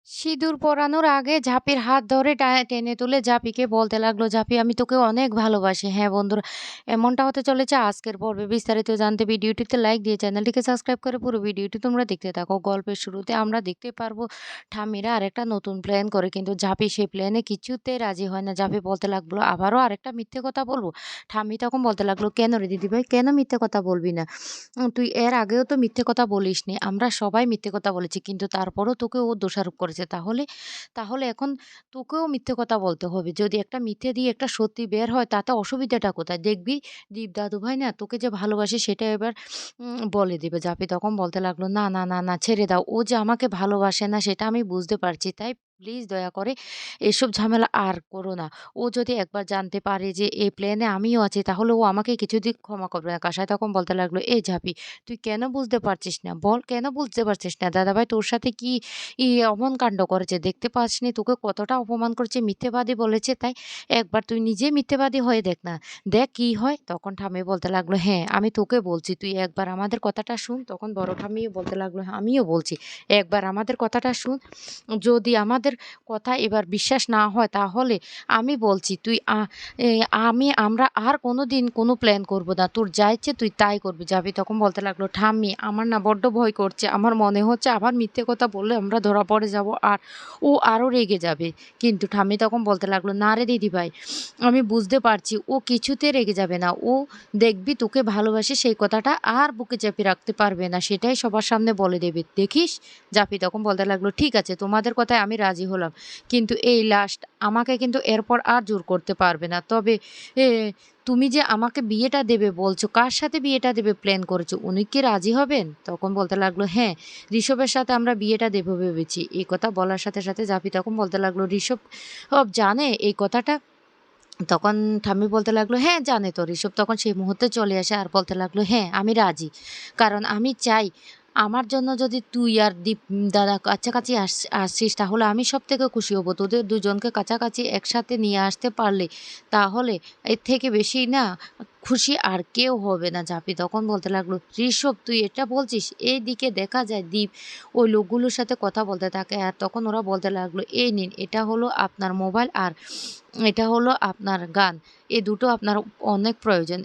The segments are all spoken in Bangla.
সিঁদুর পরানোর আগে ঝাঁপির হাত ধরে টেনে তুলে ঝাঁপিকে বলতে লাগলো, "ঝাঁপি আমি তোকে অনেক ভালোবাসি।" হ্যাঁ বন্ধুরা, এমনটা হতে চলেছে আজকের পর্বে। বিস্তারিত জানতে ভিডিওটিতে লাইক দিয়ে চ্যানেলটিকে সাবস্ক্রাইব করে পুরো ভিডিওটি তোমরা দেখতে থাকো। গল্পের শুরুতে আমরা দেখতে পারবো ঠাম্মিরা আরেকটা নতুন প্ল্যান করে, কিন্তু ঝাঁপি সেই প্ল্যানে কিছুতেই রাজি হয় না। ঝাঁপি বলতে লাগলো, "আবারও আরেকটা মিথ্যে কথা বলবো?" ঠাম্মি তখন বলতে লাগলো, "কেন রে দিদিভাই, কেন মিথ্যে কথা বলবি না? তুই এর আগেও তো মিথ্যে কথা বলিসনি। আমরা সবাই মিথ্যে কথা বলেছি। কিন্তু তারপরও তোকে ও দোষারোপ করেছে। তাহলে তাহলে এখন তোকেও মিথ্যে কথা বলতে হবে। যদি একটা মিথ্যে দিয়ে একটা সত্যি বের হয় তাতে অসুবিধাটা কোথায়? দেখবি দীপ দাদুভাই না তোকে যে ভালোবাসে সেটা এবার বলে দিবে।" জাপি তখন বলতে লাগলো, "না, না, না, না ছেড়ে দাও। ও যে আমাকে ভালোবাসে না সেটা আমি বুঝতে পারছি। তাই প্লিজ দয়া করে এসব ঝামেলা আর করো না। ও যদি একবার জানতে পারে যে এই প্ল্যানে আমিও আছি তাহলে ও আমাকে কিছুতেই ক্ষমা করবে না।" কাসাই তখন বলতে লাগলো, "এই ঝাঁপি তুই কেন বুঝতে পারছিস না? বল কেন বুঝতে পারছিস না? দাদাভাই তোর সাথে কি অমন কাণ্ড করেছে দেখতে পাসনি? তোকে কতটা অপমান করেছে, মিথ্যেবাদী বলেছে তাই একবার তুই নিজে মিথ্যেবাদী হয়ে দেখ না। দেখ কি হয়?" তখন ঠাম্মি বলতে লাগলো, "হ্যাঁ, আমি তোকে বলছি তুই একবার আমাদের কথাটা শুন।" তখন বড় ঠাম্মিও বলতে লাগলো, "হ্যাঁ, আমিও বলছি একবার আমাদের কথাটা শুন। যদি আমাদের কথা এবার বিশ্বাস না হয় তাহলে আমি বলছি তুই এ আমরা আর কোনোদিন কোনো প্ল্যান করব না। তোর যা ইচ্ছে তুই তাই করবি যাবি।" তখন বলতে লাগলো, "ঠাম্মি আমার না বড্ড ভয় করছে। আমার মনে হচ্ছে আবার মিথ্যে কথা বললে আমরা ধরা পড়ে যাব আর ও আরও রেগে যাবে।" কিন্তু ঠাম্মি তখন বলতে লাগলো, "না রে দিদিভাই, আমি বুঝতে পারছি ও কিছুতে রেগে যাবে না। ও দেখবি তোকে ভালোবাসে সেই কথাটা আর বুকে চেপে রাখতে পারবে না। সেটাই সবার সামনে বলে দেবে। দেখিস?" জাপি তখন বলতে লাগলো, "ঠিক আছে তোমাদের কথায় আমি রাজি হলাম। কিন্তু এই লাস্ট আমাকে কিন্তু এরপর আর জোর করতে পারবে না। তবে এ তুমি যে আমাকে বিয়েটা দেবে বলছো, কার সাথে বিয়েটা দেবে প্ল্যান করেছো? উনি কি রাজি হবেন?" তখন বলতে লাগলো, "হ্যাঁ, ঋষভের সাথে আমরা বিয়েটা দেবো ভেবেছি।" এই কথা বলার সাথে, সাথে জাপি তখন বলতে লাগলো, "ঋষভ জানে এই কথাটা?" তখন ঠাম্মি বলতে লাগলো, "হ্যাঁ, জানে তো।" ঋষভ তখন সেই মুহূর্তে চলে আসে আর বলতে লাগলো, "হ্যাঁ, আমি রাজি। কারণ আমি চাই আমার জন্য যদি তুই আর দীপ দাদা কাছাকাছি আসছিস তাহলে আমি সবথেকে খুশি হব। তোদের দুজনকে কাছাকাছি একসাথে নিয়ে আসতে পারলে তাহলে এর থেকে বেশি না খুশি আর কেউ হবে না।" জাপি তখন বলতে লাগলো, "ঋষভ তুই এটা বলছিস?" এইদিকে দেখা যায় দীপ ওই লোকগুলোর সাথে কথা বলতে থাকে আর তখন ওরা বলতে লাগলো, "এই নিন এটা হলো আপনার মোবাইল আর এটা হলো আপনার গান। এই দুটো আপনার অনেক প্রয়োজন।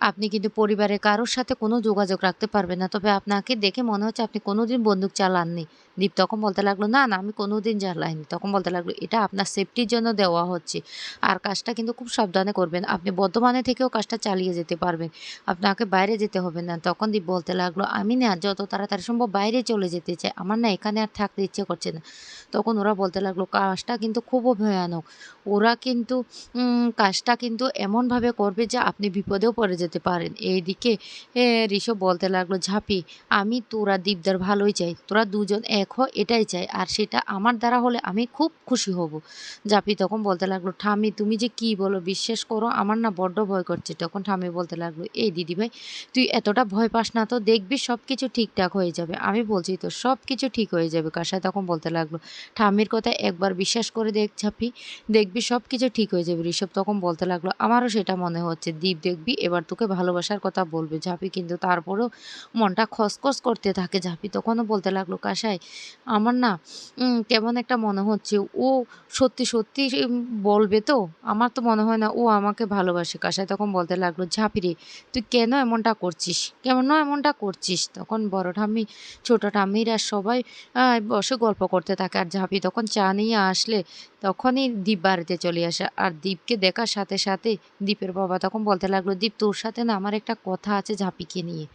আপনি কিন্তু পরিবারের কারোর সাথে কোনো যোগাযোগ রাখতে পারবেন না। তবে আপনাকে দেখে মনে হচ্ছে আপনি কোনোদিন বন্দুক চালাননি।" দীপ তখন বলতে লাগলো, "না, না আমি কোনোদিন চালাইনি।" তখন বলতে লাগলো, "এটা আপনার সেফটির জন্য দেওয়া হচ্ছে। আর কাজটা কিন্তু খুব সাবধানে করবেন। আপনি বর্ধমানে থেকেও কাজটা চালিয়ে যেতে পারবেন। আপনাকে বাইরে যেতে হবে না।" তখন দীপ বলতে লাগলো, "আমি না যত তাড়াতাড়ি সম্ভব বাইরে চলে যেতে চাই। আমার না এখানে আর থাকতে ইচ্ছে করছে না।" তখন ওরা বলতে লাগলো, "কাজটা কিন্তু খুবই ভয়ানক। ওরা কিন্তু কাজটা কিন্তু এমনভাবে করবে যে আপনি বিপদেও পড়ে যেতে পারেন।" এইদিকে ঋষভ বলতে লাগলো, "ঝাঁপি আমি তোরা দীপদার ভালোই চাই। তোরা দুজন এক হ এটাই চাই। আর সেটা আমার দ্বারা হলে আমি খুব খুশি হব।" ঝাঁপি তখন বলতে লাগলো, "ঠাম্মি তুমি যে কি বলো বিশ্বাস করো আমার না বড্ড ভয় করছে।" তখন ঠাম্মি বলতে লাগলো, "এই দিদিভাই তুই এতটা ভয় পাস না তো, দেখবি সব কিছু ঠিকঠাক হয়ে যাবে। আমি বলছি তো সব কিছু ঠিক হয়ে যাবে।" কাসাই তখন বলতে লাগলো, "ঠাম্মির কথায় একবার বিশ্বাস করে দেখ ঝাঁপি, দেখবি সবকিছু ঠিক হয়ে যাবে।" ঋষভ তখন বলতে লাগলো, "আমারও সেটা মনে হচ্ছে। দীপ দেখবি এবার তোকে ভালোবাসার কথা বলবে।" ঝাঁপি কিন্তু তারপরেও মনটা খসখস করতে থাকে। ঝাঁপি তখনও বলতে লাগলো, "কাঁসাই আমার না কেমন একটা মনে হচ্ছে ও সত্যি, সত্যি বলবে তো? আমার তো মনে হয় না ও আমাকে ভালোবাসে।" কাঁসাই তখন বলতে লাগলো, "ঝাঁপি রে তুই কেন এমনটা করছিস? কেন এমনটা করছিস?" তখন বড় ঠাম্মি, ছোট ঠাম্মিরা সবাই বসে গল্প করতে থাকে। আর ঝাঁপি তখন চা নিয়ে আসলে তখনই দীপ বাড়িতে চলে আসে। আর দীপকে দেখার সাথে সাথে দীপের বাবা তখন বলতে লাগলো, "দীপ তোর সাথে না আমার একটা কথা আছে ঝাঁপিকে নিয়ে।"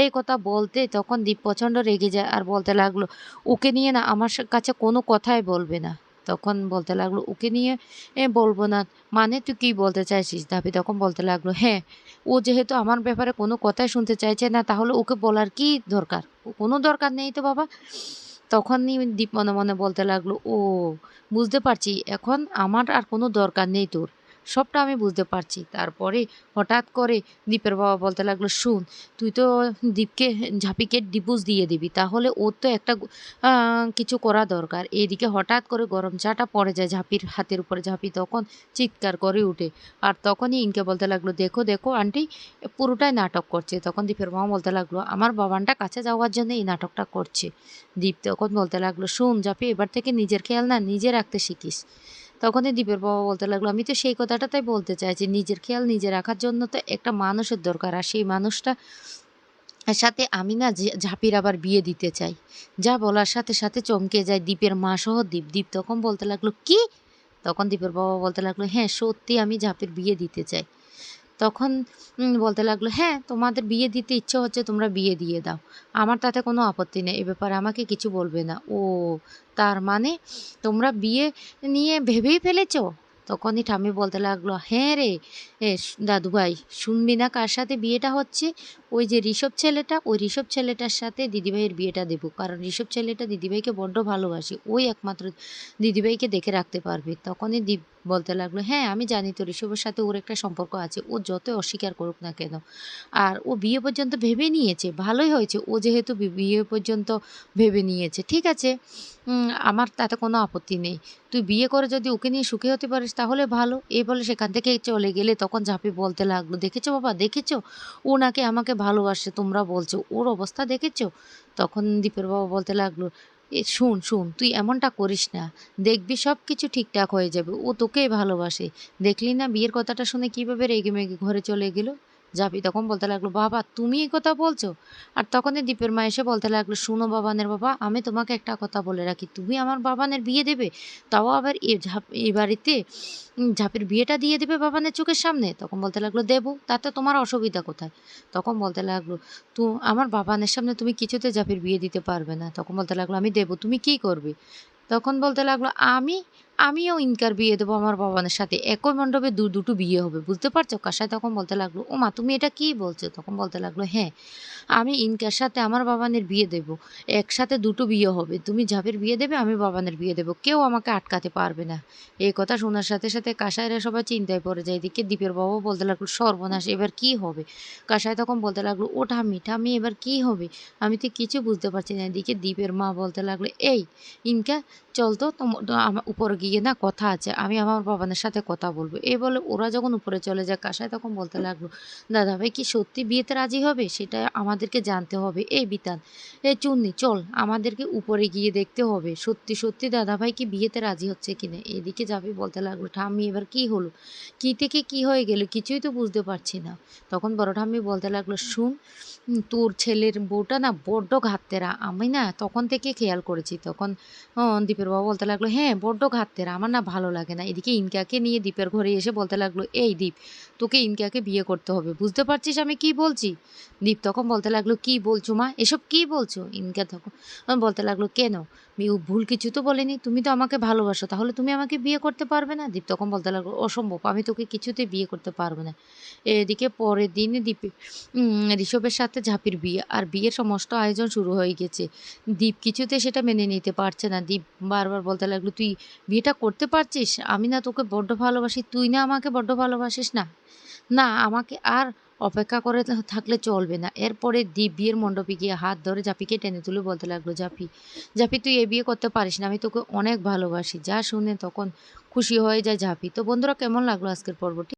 এই কথা বলতে তখন দীপ প্রচণ্ড রেগে যায় আর বলতে লাগলো, "ওকে নিয়ে না আমার কাছে কোনো কথাই বলবে না।" তখন বলতে লাগলো, "ওকে নিয়ে বলবো না মানে তুই কী বলতে চাইছিস?" ধাপি তখন বলতে লাগলো, "হ্যাঁ, ও যেহেতু আমার ব্যাপারে কোনো কথাই শুনতে চাইছে না তাহলে ওকে বলার কী দরকার? কোনো দরকার নেই তো বাবা।" তখনই দীপ মনে মনে বলতে লাগলো, "ও বুঝতে পারছি এখন আমার আর কোনো দরকার নেই তোর। সবটা আমি বুঝতে পারছি। তারপরে হঠাৎ করে দীপের বাবা বলতে লাগলো, "শুন, তুই তো ঝাঁপিকে ডিভোর্স দিয়ে দিবি। তাহলে ওর তো একটা আ কিছু করা দরকার।" এদিকে হঠাৎ করে গরম চাটা পড়ে যায় ঝাঁপির হাতের উপরে। ঝাঁপি তখন চিৎকার করে উঠে। আর তখনই ইনকে বলতে লাগলো, "দেখো, দেখো আন্টি, পুরোটাই নাটক করছে।" তখন দীপের মা বলতে লাগলো, "আমার বাবানটা কাছে যাওয়ার জন্য এই নাটকটা করছে।" দীপ তখন বলতে লাগলো, "শোন ঝাঁপি, এবার থেকে নিজের খেয়াল না নিজে রাখতে শিখিস।" তখনই দীপের বাবা বলতে লাগলো, "আমি তো সেই কথাটা তাই বলতে চাইছি। নিজের খেয়াল নিজে রাখার জন্য তো একটা মানুষের দরকার। আর সেই মানুষটা সাথে আমি না ঝাঁপির আবার বিয়ে দিতে চাই।" যা বলার সাথে সাথে চমকে যায় দীপের মা সহ দীপ। দীপ তখন বলতে লাগলো, "কি?" তখন দীপের বাবা বলতে লাগলো, "হ্যাঁ, সত্যি আমি ঝাঁপির বিয়ে দিতে চাই।" তখন বলতে লাগলো, "হ্যাঁ, তোমাদের বিয়ে দিতে ইচ্ছে হচ্ছে তোমরা বিয়ে দিয়ে দাও। আমার তাতে কোনো আপত্তি নেই। এ ব্যাপারে আমাকে কিছু বলবে না।" "ও, তার মানে তোমরা বিয়ে নিয়ে ভেবেই ফেলেছো?" তখনই ঠাম্মি বলতে লাগলো, "হ্যাঁ রে, দাদুভাই, শুনবি না কার সাথে বিয়েটা হচ্ছে? ওই যে ঋষভ ছেলেটা, ওই ঋষভ ছেলেটার সাথে দিদিভাইয়ের বিয়েটা দেবো। কারণ ঋষভ ছেলেটা দিদিভাইকে বড্ড ভালোবাসে। ওই একমাত্র দিদিভাইকে দেখে রাখতে পারবে।" তখনই দীপ বলতে লাগলো, "হ্যাঁ, আমি জানি তো ঋষভের সাথে ওর একটা সম্পর্ক আছে। ও যতই অস্বীকার করুক না কেন। আর ও বিয়ে পর্যন্ত ভেবে নিয়েছে। ভালোই হয়েছে। ও যেহেতু বিয়ে পর্যন্ত ভেবে নিয়েছে। ঠিক আছে, আমার তাতে কোনো আপত্তি নেই। তুই বিয়ে করে যদি ওকে নিয়ে সুখী হতে পারিস তাহলে ভালো।" এই বলে সেখান থেকে চলে গেলে তখন ঝাঁপি বলতে লাগলো, "দেখেছো বাবা, দেখেছো? ও নাকি আমাকে ভালোবাসে তোমরা বলছো। ওর অবস্থা দেখেছো?" তখন দীপের বাবা বলতে লাগলো, শোন, শোন, তুই এমনটা করিস না। দেখবি সব কিছু ঠিকঠাক হয়ে যাবে। ও তোকেই ভালোবাসে। দেখলি না বিয়ের কথাটা শুনে কিভাবে রেগেমেগে ঘরে চলে গেল?" জাপি তখন বলতে লাগলো, "বাবা, তুমি এই কথা বলছো?" আর তখনই দীপের মা এসে বলতে লাগলো, "শোনো বাবানের বাবা, আমি তোমাকে একটা কথা বলে রাখি। তুমি আমার বাবানের বিয়ে দেবে? তাও আবার এ বাড়িতে ঝাপির বিয়েটা দিয়ে দিবে বাবানের চোখের সামনে?" তখন বলতে লাগলো, "দেবো, তাতে তোমার অসুবিধা কোথায়?" তখন বলতে লাগলো, আমার বাবানের সামনে তুমি কিছুতে ঝাপির বিয়ে দিতে পারবে না।" তখন বলতে লাগলো, "আমি দেবো, তুমি কি করবে?" তখন বলতে লাগলো, আমিও ইনকার বিয়ে দেবো আমার বাবানের সাথে। একই মণ্ডপে দুটো বিয়ে হবে। বুঝতে পারছো?" কাসাই তখন বলতে লাগলো, "ওমা, তুমি এটা কি বলছো?" তখন বলতে লাগলো, "হ্যাঁ, আমি ইনকার সাথে আমার বাবানের বিয়ে দেবো। একসাথে দুটো বিয়ে হবে। তুমি ঝাঁপির বিয়ে দেবে, আমি বাবানের বিয়ে দেবো। কেউ আমাকে আটকাতে পারবে না।" এই কথা শোনার সাথে সাথে কাসাইরা সবাই চিন্তায় পড়ে যায়। এদিকে দীপের বাবাও বলতে লাগলো, "সর্বনাশ! এবার কি হবে?" কাসাই তখন বলতে লাগলো, "ও ঠাম্মি, ঠাম্মি, এবার কি হবে? আমি তো কিছু বুঝতে পারছি না।" এদিকে দীপের মা বলতে লাগলো, "এই ইনকা, চল তো, উপরে গিয়ে না কথা আছে। আমি আমার বাবানের সাথে কথা বলবো।" এই বলে ওরা যখন উপরে চলে যায়, কাসাই তখন বলতে লাগলো, "দাদাভাই কি সত্যি বিয়েতে রাজি হবে? সেটা আমাদেরকে জানতে হবে। এই বিতান, এই চুন্নি, চল, আমাদেরকে উপরে গিয়ে দেখতে হবে। সত্যি সত্যি দাদাভাই কি বিয়েতে রাজি হচ্ছে কিনা।" এদিকে জাপি বলতে লাগলো, "ঠাম্মি, এবার কি হলো? কি থেকে কি হয়ে গেল? কিছুই তো বুঝতে পারছি না।" তখন বড় ঠাম্মি বলতে লাগলো, "শুন, তোর ছেলের বউটা না বড্ড ঘাত্তেরা। আমি না তখন থেকে খেয়াল করেছি।" তখন দীপের বাবা বলতে লাগলো, "হ্যাঁ, বড্ড ঘাত্তেরা। আমার না ভালো লাগে না।" এদিকে ইনকাকে নিয়ে দীপের ঘরে এসে বলতে লাগলো, "এই দীপ, তোকে ইনকাকে বিয়ে করতে হবে। বুঝতে পারছিস আমি কি বলছি?" দীপ তখন বলতে লাগলো, "কি বলছো মা? এসব কি বলছো?" ইনকা তখন বলতে লাগলো, "কেন? ভুল কিছু তো বলিনি। তুমি তো আমাকে ভালোবাসো। তাহলে তুমি আমাকে বিয়ে করতে পারবে না?" দীপ তখন বলতে লাগলো, "অসম্ভব। আমি তোকে কিছুতেই বিয়ে করতে পারবো না।" এদিকে পরের দিনই ঋষভের সাথে ঝাঁপির বিয়ে। আর বিয়ের সমস্ত আয়োজন শুরু হয়ে গেছে। দীপ কিছুতেই সেটা মেনে নিতে পারছে না। দীপ বারবার বলতে লাগলো, "তুই বিয়েটা করতে পারছিস? আমি না তোকে বড্ড ভালোবাসি। তুই না আমাকে বড্ড ভালোবাসিস না? না, আমাকে আর অপেক্ষা করে থাকলে চলবে না।" এরপরে দীপ বিয়ের মণ্ডপে গিয়ে হাত ধরে জাপিকে টেনে তুলে বলতে লাগলো, "জাপি, জাপি, তুই এ বিয়ে করতে পারিস না। আমি তোকে অনেক ভালোবাসি।" যা শুনে তখন খুশি হয়ে যায় ঝাঁপি। তো বন্ধুরা, কেমন লাগলো আজকের পর্বটি?